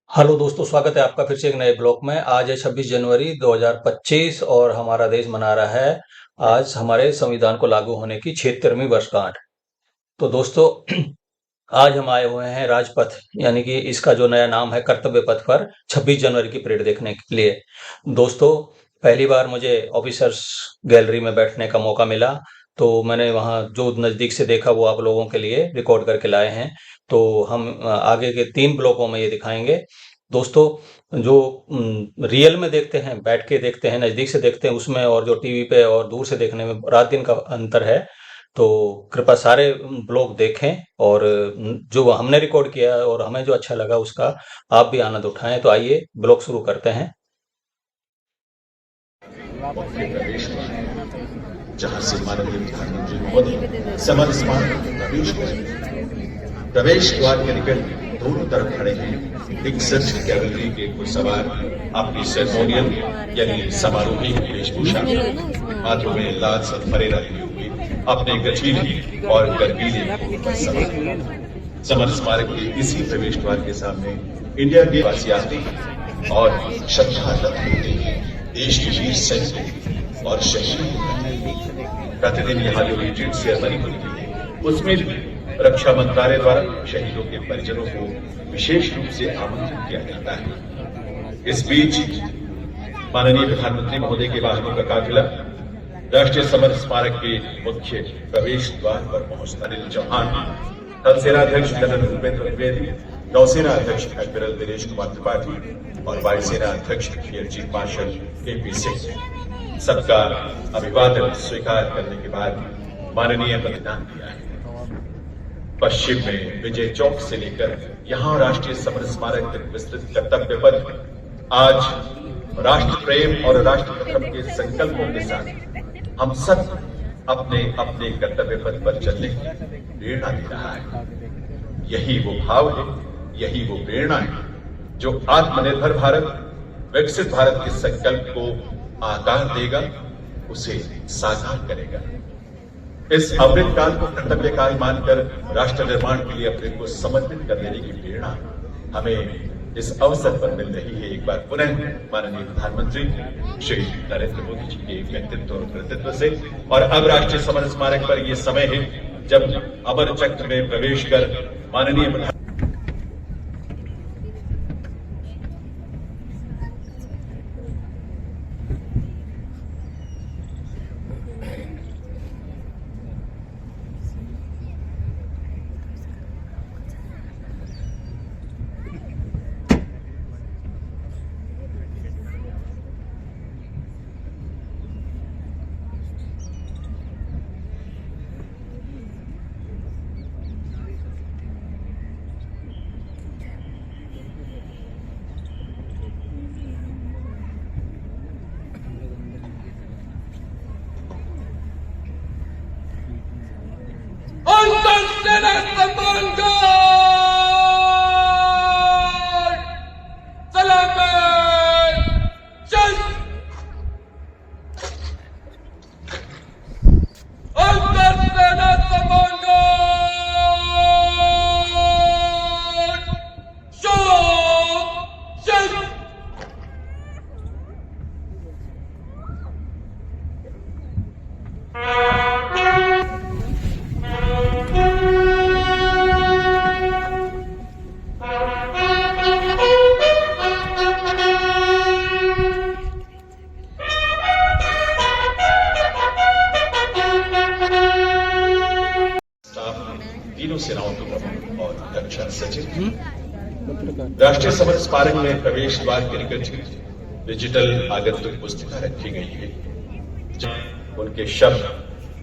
Hello दोस्तों, स्वागत है आपका फिर से एक नए ब्लॉग में। आज है 26 जनवरी 2025 और हमारा देश मना रहा है आज हमारे संविधान को लागू होने की 76वीं वर्षगांठ। तो दोस्तों, आज हम आए हुए हैं राजपथ, यानी कि इसका जो नया नाम है कर्तव्य पथ पर 26 जनवरी की परेड देखने के लिए। दोस्तों, पहली बार मुझे ऑफिसर्स गैलरी में बैठने का मौका मिला, तो मैंने वहाँ जो नज़दीक से देखा वो आप लोगों के लिए रिकॉर्ड करके लाए हैं। तो हम आगे के 3 ब्लॉकों में ये दिखाएंगे। दोस्तों, जो रियल में देखते हैं, बैठ के देखते हैं, नज़दीक से देखते हैं उसमें, और जो टीवी पे और दूर से देखने में रात दिन का अंतर है। तो कृपया सारे ब्लॉग देखें और जो हमने रिकॉर्ड किया है और हमें जो अच्छा लगा उसका आप भी आनंद उठाएं। तो आइए ब्लॉग शुरू करते हैं। जहां से माननीय प्रधानमंत्री महोदय समर स्मारक प्रवेश करें। प्रवेश द्वार के निकट दोनों तरफ खड़े हैं 61 कैवलरी के घुड़सवार अपनी सेरेमोनियल यानी समारोही वेशभूषा हाथों में लाल सतफरे रखे हुए अपने गठीले और गर्वीले पर सवार समर स्मारक के इसी प्रवेश द्वार के सामने इंडिया गेट वासी आते हैं और श्रद्धा रख होते हैं देश के वीर सैनिकों और शहीदों। प्रतिदिन यहाँ जो रिट्रीट सेरेमनी होती है उसमें भी रक्षा मंत्रालय द्वारा शहीदों के परिजनों को विशेष रूप से आमंत्रित किया जाता है। इस बीच माननीय प्रधानमंत्री महोदय के वाहनों का काफिला राष्ट्रीय समर स्मारक के मुख्य प्रवेश द्वार पर पहुंचता। अनिल चौहान, थल सेना अध्यक्ष जनरल भूपेंद्र द्विवेदी, नौसेना अध्यक्ष एडमिरल दिनेश कुमार त्रिपाठी और वायुसेना अध्यक्ष air chief marshal KP. Singh सबका अभिवादन स्वीकार करने के बाद माननीय बलिदान दिया है। पश्चिम में विजय चौक से लेकर यहां राष्ट्रीय समर स्मारक तक विस्तृत कर्तव्य पथ आज राष्ट्र प्रेम और राष्ट्र प्रथम के संकल्पों के साथ हम सब अपने अपने कर्तव्य पथ पर चलने की प्रेरणा दे रहा है। यही वो भाव है, यही वो प्रेरणा है जो आत्मनिर्भर भारत, विकसित भारत के संकल्प को आकार देगा, उसे साकार करेगा। इस अमृत काल को कर्तव्य काल मानकर राष्ट्र निर्माण के लिए अपने को समर्पित कर देने की प्रेरणा हमें इस अवसर पर मिल रही है। एक बार पुनः माननीय प्रधानमंत्री श्री नरेंद्र मोदी जी के व्यक्तित्व और कृतित्व से। और अब राष्ट्रीय समर स्मारक पर यह समय है जब अमर चक्र में प्रवेश कर माननीय प्रधानमंत्री तीनों सेनाओं के प्रमुख और रक्षा सचिव राष्ट्रीय समर स्मारक में प्रवेश द्वार के निकट डिजिटल आगंतुक पुस्तिका रखी गई है। उनके शब्द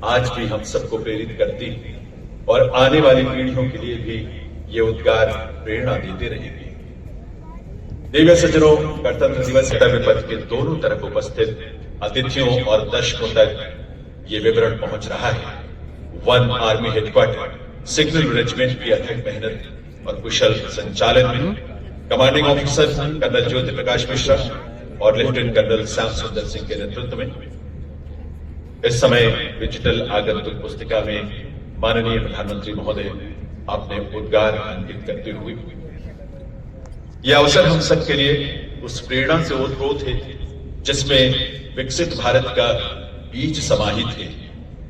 आज भी हम सबको प्रेरित करती और आने वाली पीढ़ियों के लिए भी ये उद्गार प्रेरणा देते रहेंगे। दिव्य सज्जनों, गणतंत्र दिवस कर्तव्य पथ के दोनों तरफ उपस्थित अतिथियों और दर्शकों तक ये विवरण पहुंच रहा है। One army headquarter signal regiment की अथक मेहनत और कुशल संचालन में commanding officer colonel Jyoti Prakash Mishra और लेफ्टिनेंट कर्नल श्याम सुंदर सिंह के नेतृत्व में इस समय डिजिटल आगंतुक पुस्तिका में माननीय प्रधानमंत्री महोदय अपने उद्गार अंकित करते हुए यह अवसर हम सबके लिए उस प्रेरणा से ओतप्रोत है जिसमें विकसित भारत का बीज समाहित है,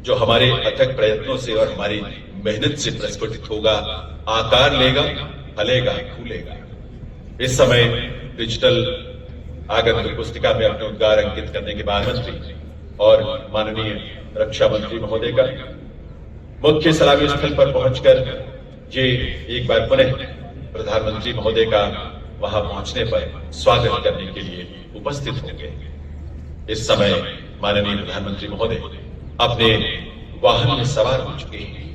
जो हमारे अथक प्रयत्नों से और हमारी मेहनत से प्रस्फुटित होगा, आकार लेगा, फलेगा, फूलेगा। इस समय डिजिटल आगंतुक पुस्तिका में अपने उद्गार अंकित करने के बाद मंत्री और माननीय रक्षा मंत्री महोदय का मुख्य सलामी स्थल पर पहुंचकर ये एक बार पुनः प्रधानमंत्री महोदय का वहां पहुंचने पर स्वागत करने के लिए उपस्थित होंगे। इस समय माननीय प्रधानमंत्री महोदय अपने वाहन में सवार हो चुके हैं।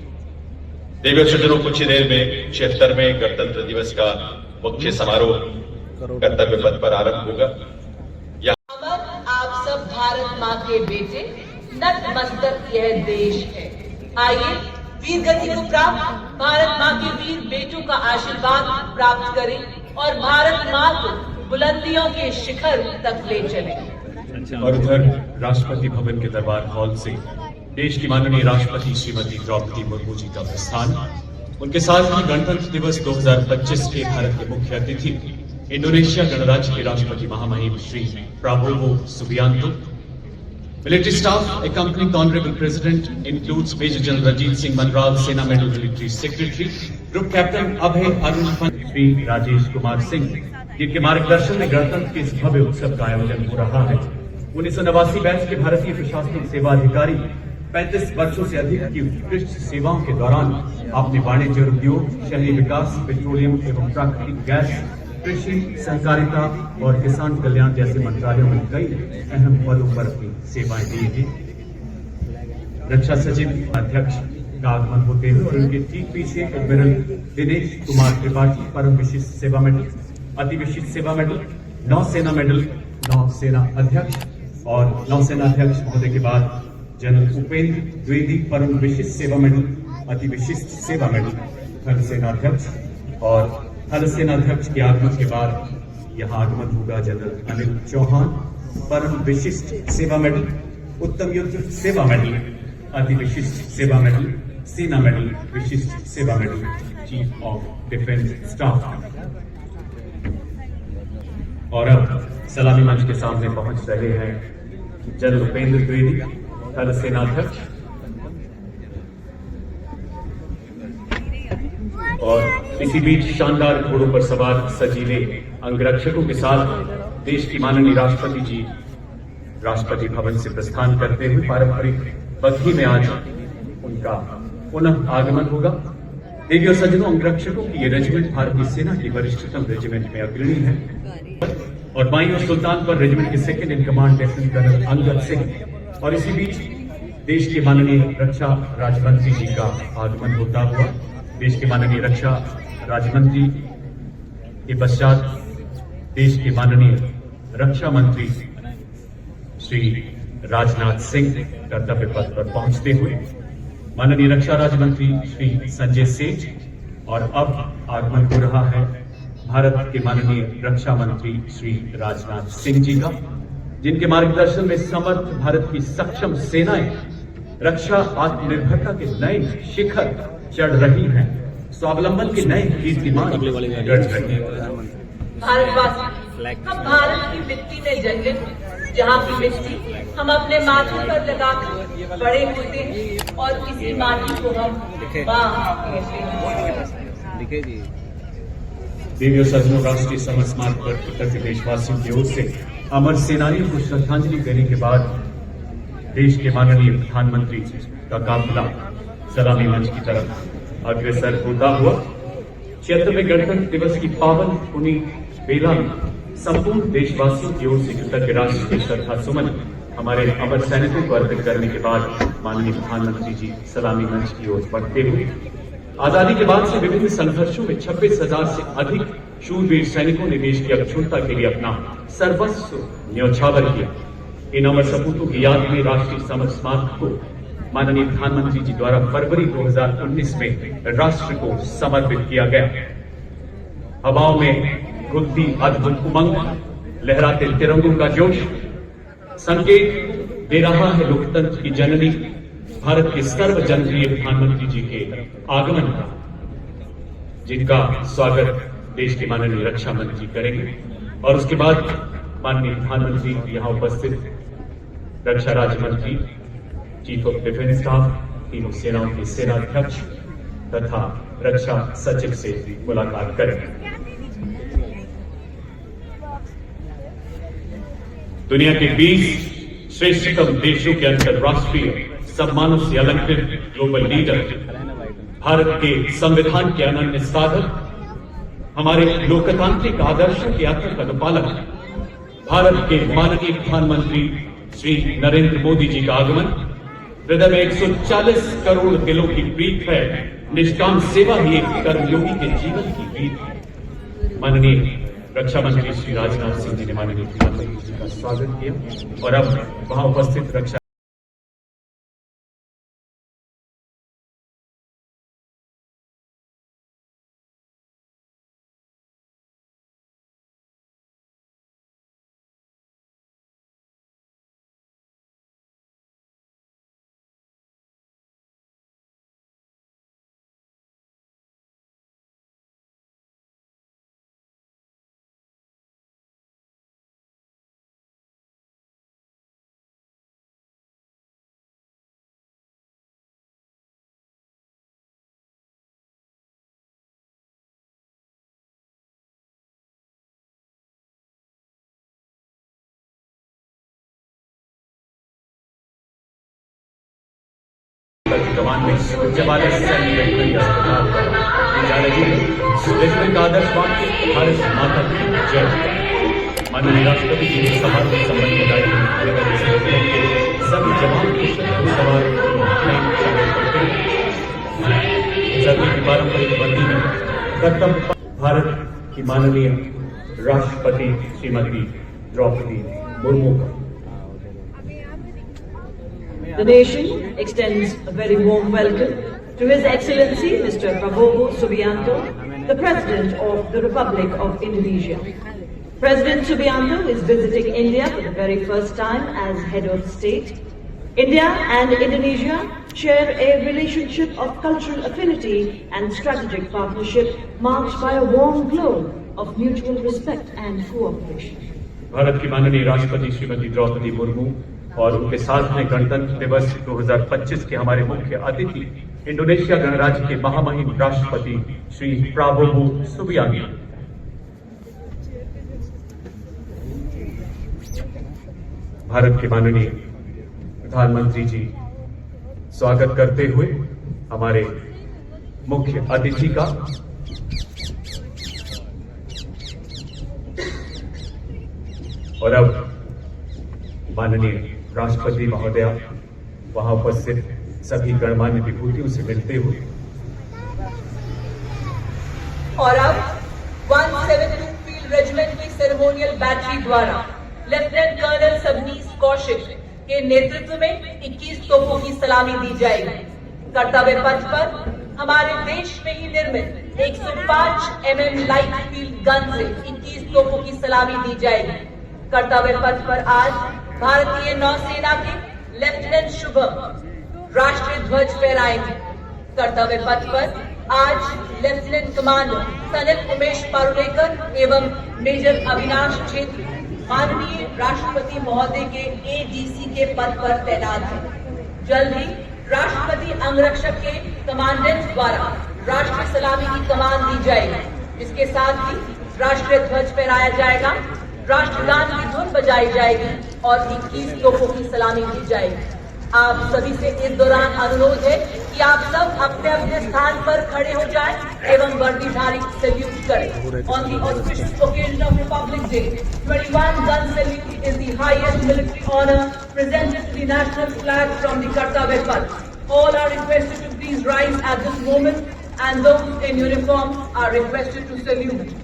देवी और सज्जनों, कुछ ही देर में 76वें गणतंत्र दिवस का मुख्य समारोह कर्तव्य पथ पर आरंभ होगा। आप सब भारत माँ के बेटे, नतमस्तक यह देश है। आइए वीर गति को प्राप्त भारत माँ के वीर बेटों का आशीर्वाद प्राप्त करें और भारत माँ को बुलंदियों के शिखर तक ले चलें। और इधर राष्ट्रपति भवन के दरबार हॉल से देश की माननीय राष्ट्रपति श्रीमती द्रौपदी मुर्मू जी का प्रस्थान, उनके साथ ही गणतंत्र दिवस 2025 के भारत के मुख्य अतिथि इंडोनेशिया गणराज्य के राष्ट्रपति महामहिम Shri Prabowo Subianto. Military staff accompanying the Honorable President includes Major General Rajit Singh Manral, Sena Medal Military Secretary, Group Captain Abhay Arun, Shri Rajesh Kumar Singh, जिनके मार्गदर्शन में गणतंत्र के इस भव्य उत्सव का आयोजन हो रहा है। 1989 बैच के भारतीय प्रशासनिक सेवा अधिकारी 35 वर्षों से अधिक की उत्कृष्ट सेवाओं के दौरान आपने वाणिज्य और उद्योग, शहरी विकास, पेट्रोलियम एवं प्राकृतिक गैस, कृषि, सहकारिता और किसान कल्याण जैसे मंत्रालयों में कई अहम पदों पर अपनी सेवाएं दी हैं। रक्षा सचिव अध्यक्ष का आगमन होते हुए और उनके ठीक पीछे एडमिरल दिनेश कुमार त्रिपाठी परम विशिष्ट सेवा मेडल, अति विशिष्ट सेवा मेडल, नौसेना मेडल, नौसेना अध्यक्ष और नौसेना अध्यक्ष महोदय के बाद जनरल उपेंद्र द्विवेदी परम विशिष्ट सेवा मेडल, अति विशिष्ट सेवा मेडल, थल सेना अध्यक्ष और थल सेना अध्यक्ष के आगमन के बाद यहाँ आगमन होगा जनरल अनिल चौहान परम विशिष्ट सेवा मेडल, उत्तम युद्ध सेवा मेडल, अति विशिष्ट सेवा मेडल, सेना मेडल, विशिष्ट सेवा medal, chief of defence staff. और अब सलामी मंच के सामने पहुंच रहे हैं जनरल उपेंद्र द्विवेदी, थल सेनाध्यक्ष, और इसी बीच शानदार घोड़ों पर सवार सजीले अंगरक्षकों के साथ देश की माननीय राष्ट्रपति जी राष्ट्रपति भवन से प्रस्थान करते हुए पारंपरिक बग्घी में आज उनका पुनः आगमन होगा। देवी और सज्जनों, अंगरक्षकों की ये रेजिमेंट भारतीय सेना की वरिष्ठतम रेजिमेंट में अग्रणी है और बाईं और सुल्तान पर रेजिमेंट के second in command lieutenant colonel Angad Singh. और इसी बीच देश के माननीय रक्षा राज्य मंत्री जी का आगमन होता हुआ देश के माननीय रक्षा राज्य मंत्री के पश्चात देश के माननीय रक्षा मंत्री श्री राजनाथ सिंह कर्तव्य पथ पर पहुंचते हुए माननीय रक्षा राज्य मंत्री श्री संजय सेठ, और अब आगमन हो रहा है भारत के माननीय रक्षा मंत्री श्री राजनाथ सिंह जी का, जिनके मार्गदर्शन में समर्थ भारत की सक्षम सेनाएं रक्षा आत्मनिर्भरता के नए शिखर चढ़ रही हैं, स्वावलंबन के नए कीर्तिमान गढ़ रही हैं। भारतवासी, हम भारत की मिट्टी में जन्मे, जहाँ की मिट्टी हम अपने माथे पर लगाकर बड़े होते हैं और इसी माटी को हम देवी और सज्जनों, राष्ट्रीय समर स्मारक पर कृतज्ञ देशवासियों की ओर से अमर सेनानियों को श्रद्धांजलि देने के बाद देश के माननीय प्रधानमंत्री का काफिला सलामी मंच की तरफ अग्रसर होता हुआ 76वें गणतंत्र दिवस की पावन पुनीत बेला में संपूर्ण देशवासियों की ओर से कृतज्ञ राष्ट्र के श्रद्धा सुमन हमारे अमर सैनिकों को अर्पित करने के बाद माननीय प्रधानमंत्री जी सलामी मंच की ओर बढ़ते हुए आजादी के बाद से विभिन्न संघर्षों में 26,000 से अधिक शूरवीर सैनिकों ने देश की अखंडता के लिए अपना सर्वस्व न्यौछावर किया। इन अमर सपूतों की याद में राष्ट्रीय समर स्मारक को माननीय प्रधानमंत्री जी द्वारा फरवरी 2019 में राष्ट्र को समर्पित किया गया। हवाओं में घुलती अद्भुत उमंग, लहराते तिरंगों का जोश संकेत दे रहा है लोकतंत्र की जननी भारत के सर्वजनप्रिय प्रधानमंत्री जी के आगमन का, जिनका स्वागत देश के माननीय रक्षा मंत्री करेंगे और उसके बाद माननीय प्रधानमंत्री यहाँ उपस्थित रक्षा राज्य मंत्री, चीफ ऑफ डिफेंस स्टाफ, तीनों सेनाओं के सेनाध्यक्ष तथा रक्षा सचिव से मुलाकात करेंगे। दुनिया के 20 श्रेष्ठतम देशों के अंतर्राष्ट्रीय सम्मानों से अलंकृत ग्लोबल लीडर, भारत के संविधान के अनन्य साधक, हमारे लोकतांत्रिक आदर्शों के अथक अनुपालक, भारत के माननीय प्रधानमंत्री श्री नरेंद्र मोदी जी का आगमन हृदय में 140 करोड़ दिलों की प्रीत है। निष्काम सेवा ही एक कर्मयोगी के जीवन की प्रीत है। माननीय रक्षा मंत्री श्री राजनाथ सिंह जी ने माननीय प्रधानमंत्री जी का स्वागत किया और अब वहां उपस्थित रक्षा कमान में जवान सैनिक अस्पताल पर दी जा रही है। देश का आदर्श वाक्य भारत माता की जय। माननीय राष्ट्रपति जी ने समारोह में संबंधित सभी जवान सवार शामिल करते हैं। सभी की पारंपरिक वर्दी में कर्तव्य भारत की माननीय राष्ट्रपति श्रीमती द्रौपदी मुर्मू का। The nation extends a very warm welcome to His Excellency Mr. Prabowo Subianto, the President of the Republic of Indonesia. President Subianto is visiting India for the very first time as head of state. India and Indonesia share a relationship of cultural affinity and strategic partnership marked by a warm glow of mutual respect and cooperation. Bharat की माननीय राष्ट्रपति श्रीमती द्रौपदी मुर्मू और उनके साथ में गणतंत्र दिवस 2025 के हमारे मुख्य अतिथि इंडोनेशिया गणराज्य के महामहिम राष्ट्रपति श्री प्राबोवो सुबियांतो। भारत के माननीय प्रधानमंत्री जी स्वागत करते हुए हमारे मुख्य अतिथि का और अब माननीय राष्ट्रपति महोदय वहां उपस्थित सभी गणमान्य विभूतियों से मिलते हुए और अब 172 फील्ड रेजिमेंट की सेरेमोनियल बैटरी द्वारा लेफ्टिनेंट कर्नल सबनीस कौशिक के नेतृत्व में 21 तोपों की सलामी दी जाएगी। कर्तव्य पथ पर हमारे देश में ही निर्मित 105 mm लाइट फील्ड गन से 21 तोपों की सलामी दी जाएगी। कर्तव्य पथ पर आज भारतीय नौसेना के लेफ्टिनेंट शुभम राष्ट्रीय ध्वज फहराएंगे। कर्तव्य पथ पर आज लेफ्टिनेंट कमांडर सनिल उमेश पारुलेकर एवं मेजर अविनाश छेत्री माननीय राष्ट्रपति महोदय के एडीसी के पद पर तैनात हैं। जल्द ही राष्ट्रपति अंगरक्षक के कमांडेंट द्वारा राष्ट्रीय सलामी की कमान दी जाएगी। इसके साथ ही राष्ट्रीय ध्वज फहराया जाएगा, राष्ट्रगान की धुन बजाई जाएगी और 21 तोपों की सलामी दी जाएगी। आप सभी से इस दौरान अनुरोध है कि आप सब अपने अपने स्थान पर खड़े हो जाएं एवं वर्दीधारी सैल्यूट करें। On the auspicious occasion of Republic Day, 21 gun salute is the highest military honour presented to the national flag from the Kartavya Path. All are requested to please rise at this moment, and those in uniform are requested to salute.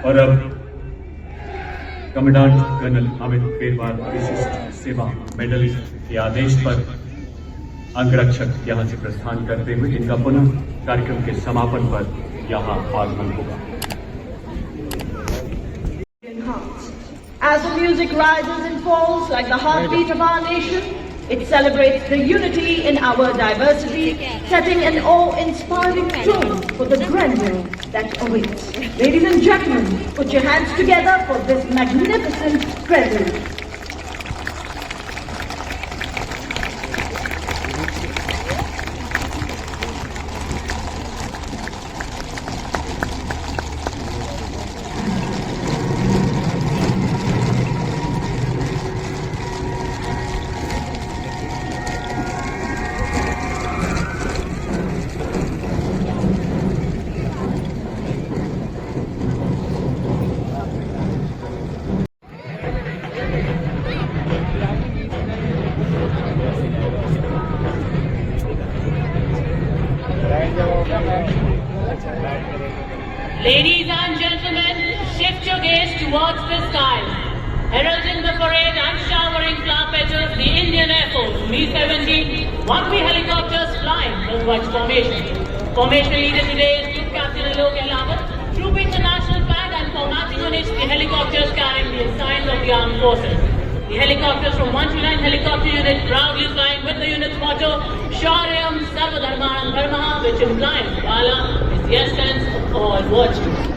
और अब commandant colonel Amit पेरवार विशिष्ट सेवा medal के आदेश पर अंगरक्षक यहां से प्रस्थान करते हुए इनका पुनः कार्यक्रम के समापन पर यहां आगमन होगा। As the music rises and falls like the heartbeat of our nation, it celebrates the unity in our diversity, setting an awe-inspiring tone for the grandeur that awaits. Ladies and gentlemen, put your hands together for this magnificent present. Ladies and gentlemen, shift your gaze towards the skies. Heralding the parade and showering flower petals, the Indian Air Force Mi-17 1B helicopters flying Bhagwaj formation. Formation leader today is Group Captain Alok Elawat. Trooping the national flag and formatting on it, the helicopters carrying the signs of the armed forces. The helicopters from 129 Helicopter Unit proudly flying with the unit's motto, Shaurayam Sarvadharmanam Dharmaha, which implies Vala is the essence of all virtues.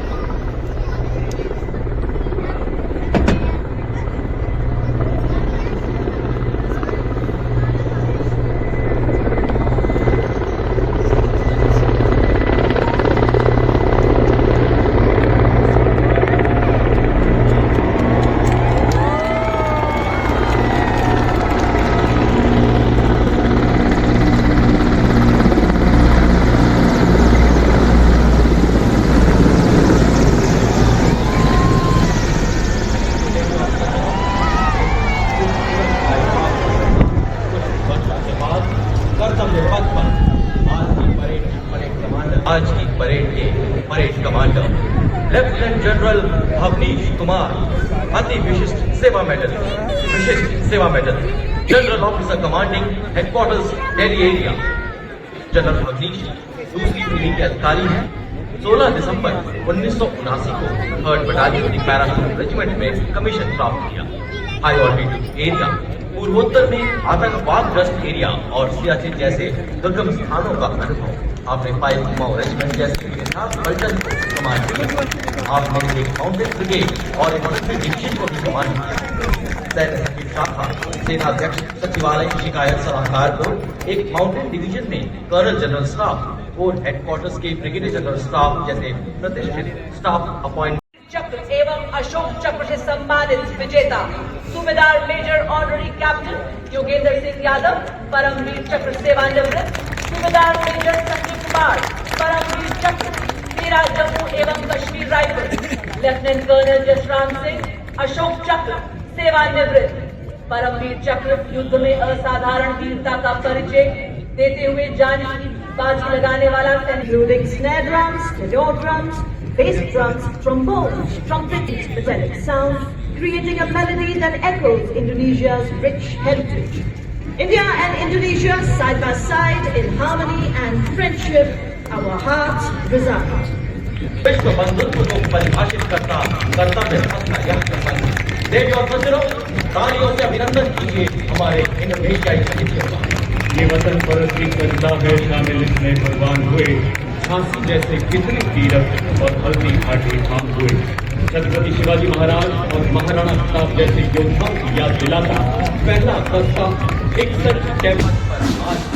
आज की parade के parade commander lieutenant general Bhavnish Kumar, अति विशिष्ट सेवा medal general officer commanding headquarters Delhi area. General Bhavnish दूसरी पीढ़ी के अधिकारी हैं। 16 दिसंबर 1979 को 3rd बटालियन पैराशूट रेजिमेंट में कमीशन प्राप्त किया। हाई ऑल्टीट्यूड एरिया, पूर्वोत्तर में आतंकवादग्रस्त एरिया और सियाचिन जैसे दुर्गम स्थानों का अनुभव आपने 5 कुमाऊं रेजिमेंट जैसे पलटन को कमान किया। आपने एक माउंटेन ब्रिगेड और एक मिलिट्री डिवीजन को भी कमान किया। सैन्य सचिव शाखा, सेनाध्यक्ष सचिवालय शिकायत सलाहकार बोर्ड, एक माउंटेन डिवीजन में colonel general staff, corps headquarters के ब्रिगेडियर जनरल स्टाफ जैसे प्रतिष्ठित स्टाफ अपॉइंट चक्र एवं अशोक चक्र से सम्मानित विजेता सूबेदार major honorary captain Yogendra Singh Yadav, Param Vir Chakra सेवानिवृत्त सूबेदार मेजर संजय कुमार, परमवीर चक्र, 13 जम्मू एवं Kashmir rifle, lieutenant colonel Jasram Singh, Ashok Chakra सेवानिवृत्त, परमवीर चक्र युद्ध में असाधारण वीरता का परिचय देते हुए जान की बाजी लगाने वाला, including snare drums, tenor drums, bass drums, trombones, trumpets, metallic sound, creating a melody that echoes Indonesia's rich heritage. India and Indonesia side by side in harmony and friendship, our hearts reside. विश्व बंधुत्व को परिभाषित करता कर्तव्य पथ का यह संबंध। देवी और सज्जनों, तालियों से अभिनंदन कीजिए हमारे इंडोनेशियाई साथियों का। ये वतन परत की कविता है, शामिल इसमें कुर्बान हुए झांसी जैसे कितने तीरथ और हल्दी घाटी थाम हुए। छत्रपति शिवाजी महाराज और महाराणा प्रताप जैसे योद्धाओं की याद दिलाता पहला दस्ता 61 कैंप पर आज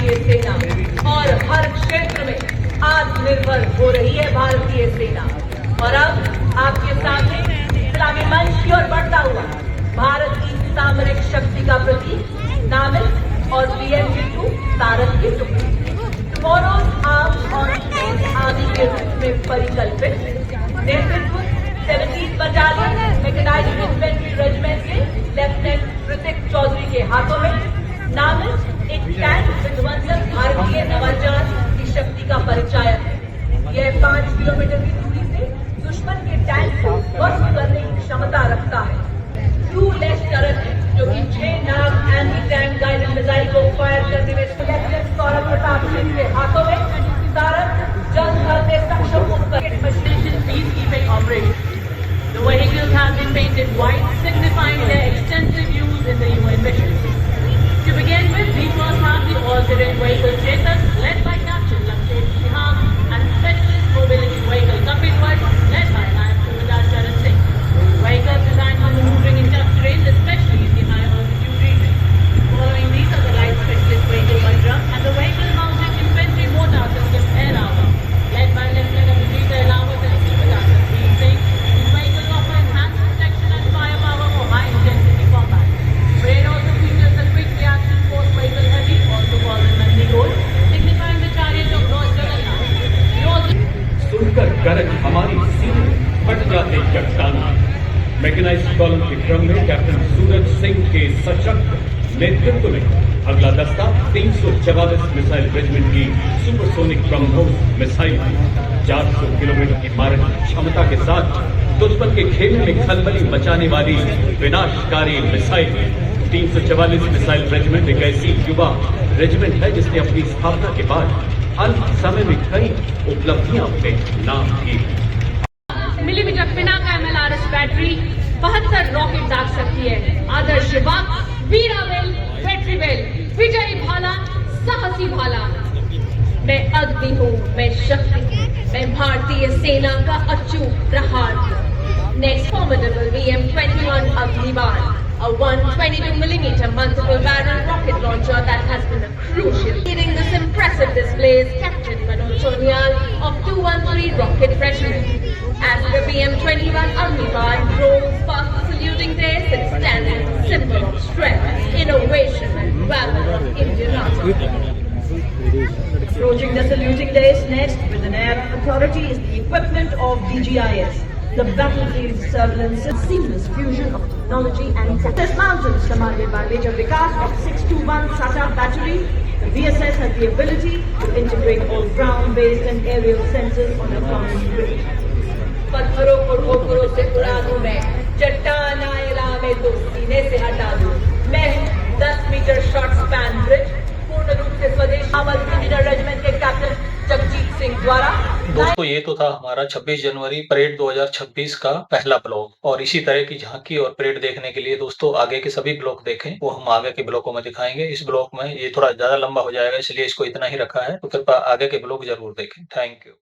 भारतीय सेना और हर क्षेत्र में आत्मनिर्भर हो रही है भारतीय सेना। और अब आपके सामने इस्लामी मंच की ओर बढ़ता हुआ भारत की सामरिक शक्ति का प्रतीक नामित और BMP-2 तारक की टुकड़ी Tomorrow's Arms on Space आदि के रूप में परिकल्पित नेतृत्व 17th battalion mechanized infantry regiment के लेफ्टिनेंट प्रतीक चौधरी के हाथों में नामित एक टैंक विध्वंसक भारतीय नवाचार की शक्ति का परिचायक है। यह 5 किलोमीटर की दूरी से दुश्मन के टैंक को ध्वस्त करने की क्षमता रखता है। टू लेस टर्रेट है जो कि 6 नाग एंटी टैंक गाइडेड मिसाइल को फायर करने में लेफ्टिनेंट सौरभ प्रताप सिंह के हाथों में तारक जंग करने सक्षम उपकरण Precision peacekeeping operation. The vehicles have been painted white, signifying their extensive use in the UN mission. To begin with, we first have the all-terrain vehicle Chetak, led by Captain Lakshay Siham, and specialist mobility vehicle Kapil Bhatt, led by Nayak Subedar Sharan Singh. Vehicles designed for maneuvering in tough terrain, especially in the high altitude region. Following these are the light specialist vehicle Vajra and the vehicle-mounted infantry mortar system Air Armor, led by Lieutenant Abhijit Ailawat and Subedar Satbeer Singh. These vehicles offer enhanced protection and firepower for high-intensity combat. Parade also features the quick reaction force vehicle Heavy, also called the Nandi Gold, signifying the chariot of Lord Jagannath. We also सुनकर गरज हमारी सीने फट जाते चट्टान। Mechanised column के क्रम में कैप्टन सूरज सिंह के सशक्त नेतृत्व में अगला दस्ता 344 मिसाइल रेजिमेंट की सुपरसोनिक ब्रह्मोस मिसाइल 400 किलोमीटर की मारक क्षमता के साथ दुश्मन के खेमे में खलबली मचाने वाली विनाशकारी मिसाइल 344 मिसाइल रेजिमेंट एक ऐसी युवा रेजिमेंट है जिसने अपनी स्थापना के बाद अल्प समय में कई उपलब्धियां अपने नाम की। Millimetre Pinaka MLRS battery 72 rocket दाग सकती है। आदर्श वाक, वीरावेल, बैटरी वेल, विजयी भाला, साहसी भाला। मैं अग्नि हूँ, मैं शक्ति हूँ, मैं भारतीय सेना का अचूक प्रहार हूँ। Next formidable BM-21 Agnibaar, a 122mm multiple barrel rocket launcher that has been a crucial. Leading this impressive display is Captain Manoj Sonyal of 213 Rocket Regiment. As the BM-21 Agnibaar rolls past the saluting dais, it stands as a symbol of strength, innovation and valor of Indian Army. Approaching the saluting dais next with an air of authority is the equipment of DGIS. The battlefield surveillance and seamless fusion of technology and tactics. Mountains commanded by Major Vikas of 621 Sata Battery. The VSS has the ability to integrate all ground-based and aerial sensors on a common grid. पत्थरों को ठोकरों से उड़ा दूं मैं, चट्टान आएला में तो सीने से हटा दूं। मैं हूँ 10 मीटर शॉर्ट स्पैन ब्रिज, पूर्ण रूप से स्वदेशी अमल इंजीनियर रेजिमेंट के कैप्टन जगजीत सिंह द्वारा। दोस्तों ये तो था हमारा 26 जनवरी परेड 2026 का पहला ब्लॉग। और इसी तरह की झांकी और परेड देखने के लिए दोस्तों आगे के सभी ब्लॉग देखें, वो हम आगे के ब्लॉगों में दिखाएंगे। इस ब्लॉग में ये थोड़ा ज्यादा लंबा हो जाएगा, इसलिए इसको इतना ही रखा है, तो कृपया आगे के ब्लॉग जरूर देखें। Thank you.